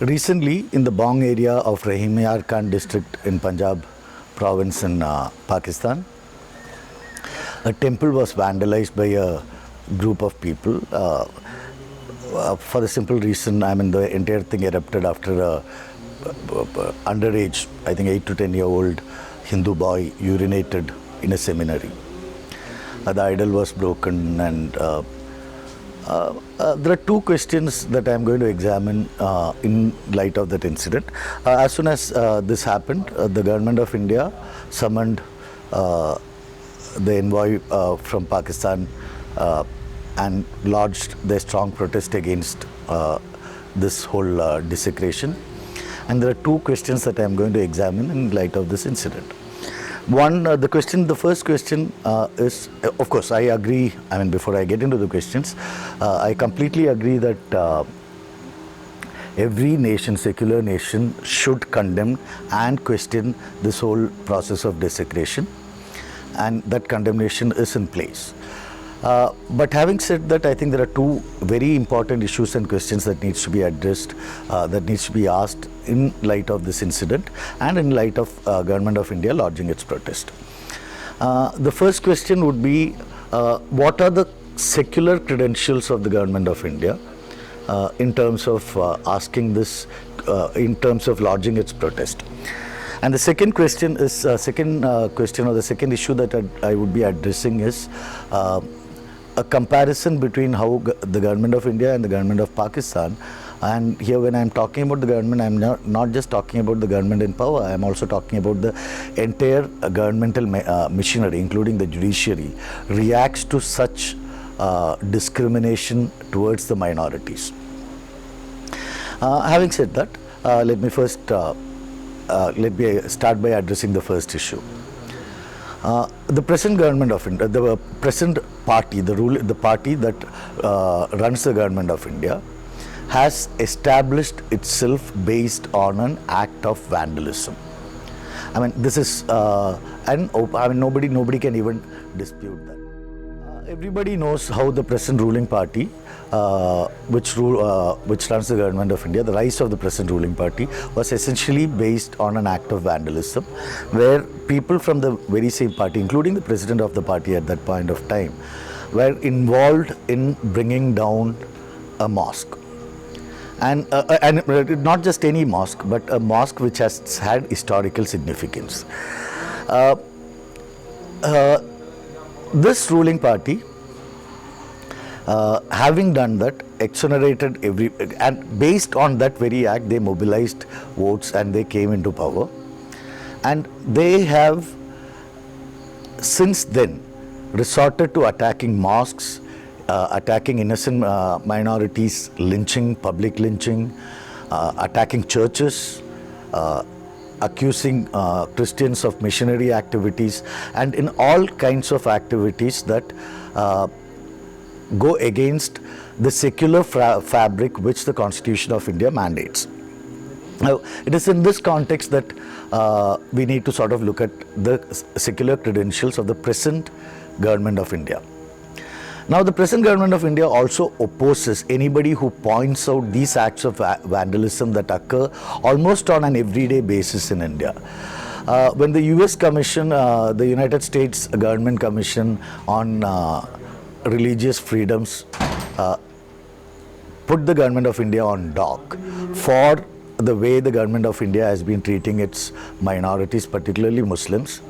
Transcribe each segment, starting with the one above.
Recently, in the Bong area of Rahim Yar Khan district in Punjab province in Pakistan, a temple was vandalized by a group of people for the simple reason, the entire thing erupted after a underage, I think 8 to 10-year-old Hindu boy urinated in a seminary. The idol was broken, and there are two questions that I am going to examine in light of that incident. As soon as this happened, the government of India summoned the envoy from Pakistan and lodged their strong protest against this whole desecration. And there are two questions that I am going to examine in light of this incident. One, the first question is, of course, I agree, before I get into the questions, I completely agree that every nation, secular nation, should condemn and question this whole process of desecration, and that condemnation is in place. But having said that, I think there are two very important issues and questions that needs to be addressed, that needs to be asked in light of this incident and in light of Government of India lodging its protest. The first question would be, what are the secular credentials of the Government of India in terms of asking this, in terms of lodging its protest? And the second question is, or the second issue that I would be addressing is a comparison between how the Government of India and the Government of Pakistan. And here, when I am talking about the government, I am not just talking about the government in power, I am also talking about the entire governmental machinery, including the judiciary, reacts to such discrimination towards the minorities. Having said that, let me start by addressing the first issue. The present government of India, the present party, the party that runs the Government of India, has established itself based on an act of vandalism. This is, nobody can even dispute that. Everybody knows how the present ruling party, which runs the Government of India, the rise of the present ruling party was essentially based on an act of vandalism, where people from the very same party, including the president of the party at that point of time, were involved in bringing down a mosque. And not just any mosque, but a mosque which has had historical significance. This ruling party, having done that, exonerated and based on that very act, they mobilized votes and they came into power. And they have since then resorted to attacking mosques, attacking innocent minorities, lynching, public lynching, attacking churches, accusing Christians of missionary activities, and in all kinds of activities that go against the secular fabric which the Constitution of India mandates. Now, it is in this context that we need to sort of look at the secular credentials of the present Government of India. Now, the present Government of India also opposes anybody who points out these acts of vandalism that occur almost on an everyday basis in India. When the US Commission, the United States Government Commission on Religious Freedoms, put the Government of India on dock for the way the Government of India has been treating its minorities, particularly Muslims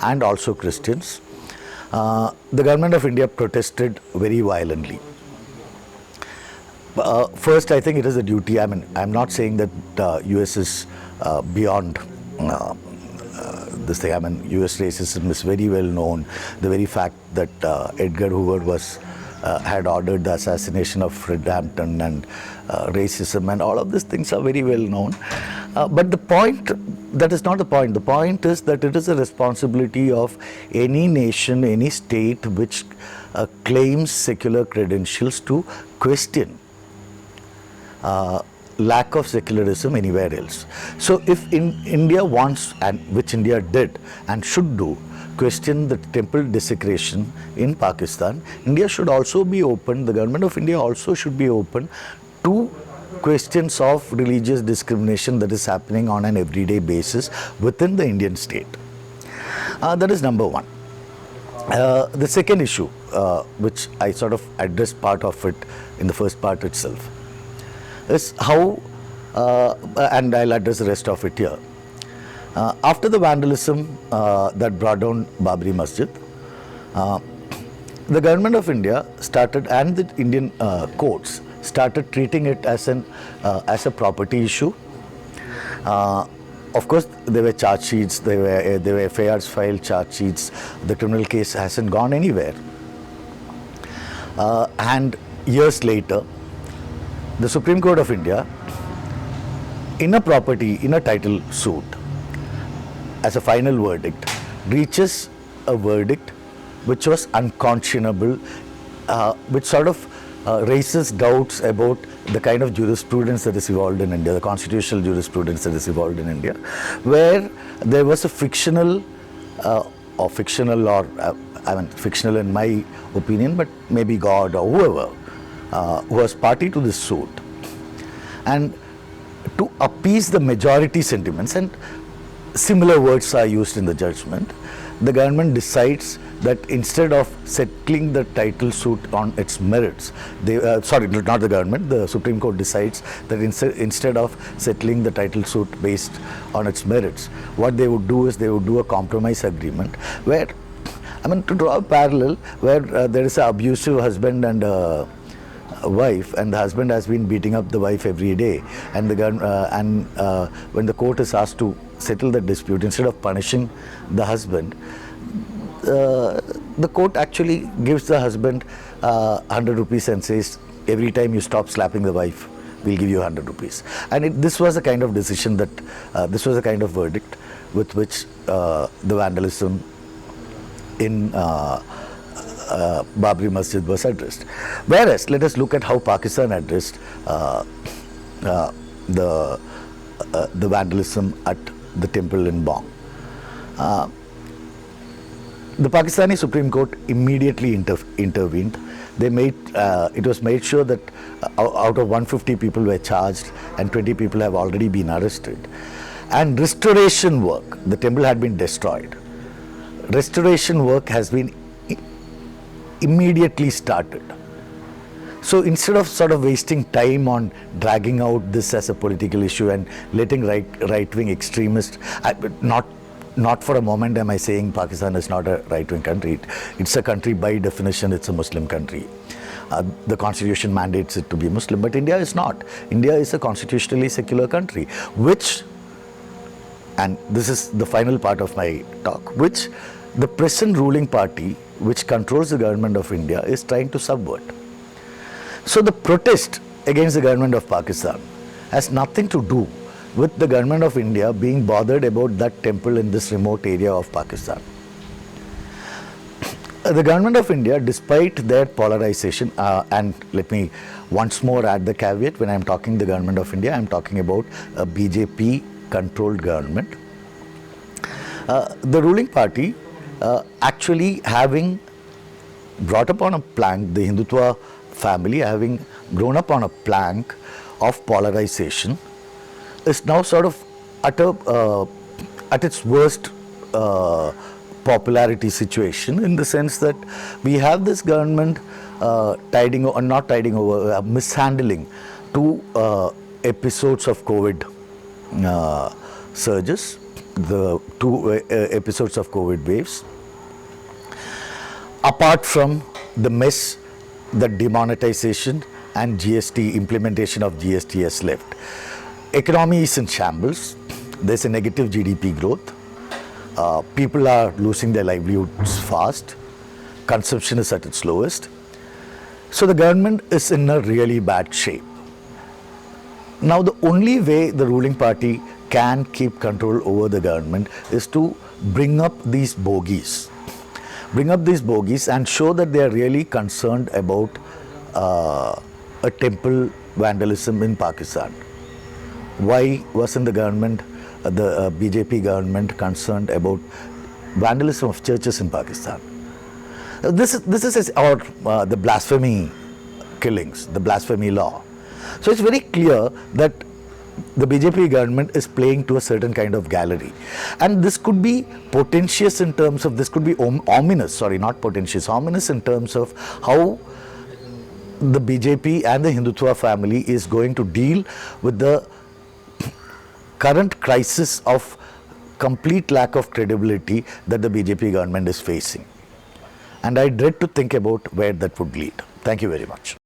and also Christians, the Government of India protested very violently. First, I think it is a duty. I'm not saying that US is beyond this thing. US racism is very well known. The very fact that Edgar Hoover had ordered the assassination of Fred Hampton, and racism and all of these things are very well known. But the point, that is not the point. The point is that it is a responsibility of any nation, any state which claims secular credentials to question lack of secularism anywhere else. So if India wants, and which India did and should do, question the temple desecration in Pakistan, India should also be open, the Government of India also should be open to questions of religious discrimination that is happening on an everyday basis within the Indian state. That is number one. The second issue, which I sort of addressed part of it in the first part itself, is how, and I'll address the rest of it here. After the vandalism that brought down Babri Masjid, the government of India started, and the Indian courts started treating it as a property issue. Of course, there were charge sheets, there were FIRs filed, charge sheets. The criminal case hasn't gone anywhere. And years later, the Supreme Court of India, in a title suit, as a final verdict, reaches a verdict which was unconscionable, which sort of raises doubts about the kind of jurisprudence that is evolved in India, the constitutional jurisprudence that is evolved in India, where there was a fictional fictional in my opinion, but maybe God or whoever, who was party to this suit. And to appease the majority sentiments, and similar words are used in the judgment, the government decides that instead of settling the title suit on its merits, not the government, the Supreme Court decides that instead of settling the title suit based on its merits, what they would do is they would do a compromise agreement where, to draw a parallel, where there is an abusive husband and a wife, and the husband has been beating up the wife every day, and when the court is asked to settle the dispute, instead of punishing the husband, the court actually gives the husband 100 rupees and says, every time you stop slapping the wife, we'll give you 100 rupees. And this was the kind of decision that, this was the kind of verdict with which the vandalism in Babri Masjid was addressed. Whereas, let us look at how Pakistan addressed the vandalism at the temple in Bong. The Pakistani Supreme Court immediately intervened. They it was made sure that out of 150 people were charged and 20 people have already been arrested. And restoration work, the temple had been destroyed. Restoration work has been immediately started. So instead of sort of wasting time on dragging out this as a political issue and letting right-wing extremists, not for a moment am I saying Pakistan is not a right-wing country. It's a country by definition, it's a Muslim country. The constitution mandates it to be Muslim, but India is not. India is a constitutionally secular country, which, and this is the final part of my talk, which the present ruling party, which controls the government of India, is trying to subvert. So the protest against the government of Pakistan has nothing to do with the government of India being bothered about that temple in this remote area of Pakistan. The government of India, despite their polarization, and let me once more add the caveat, when I am talking the government of India, I am talking about a BJP-controlled government. The ruling party actually having brought up on a plank, the Hindutva family having grown up on a plank of polarization, is now sort of at its worst popularity situation, in the sense that we have this government mishandling two episodes of COVID surges, the two episodes of COVID waves, apart from the mess that demonetization and GST, implementation of GST has left. Economy is in shambles. There's a negative GDP growth. People are losing their livelihoods fast. Consumption is at its lowest. So the government is in a really bad shape. Now the only way the ruling party can keep control over the government is to bring up these bogies. Bring up these bogies and show that they are really concerned about a temple vandalism in Pakistan. Why wasn't the government, the BJP government, concerned about vandalism of churches in Pakistan? This is the blasphemy killings, the blasphemy law. So it's very clear that the BJP government is playing to a certain kind of gallery, and this could be potentious in terms of, this could be ominous, sorry, not potentious, ominous in terms of how the BJP and the Hindutva family is going to deal with the current crisis of complete lack of credibility that the BJP government is facing. And I dread to think about where that would lead. Thank you very much.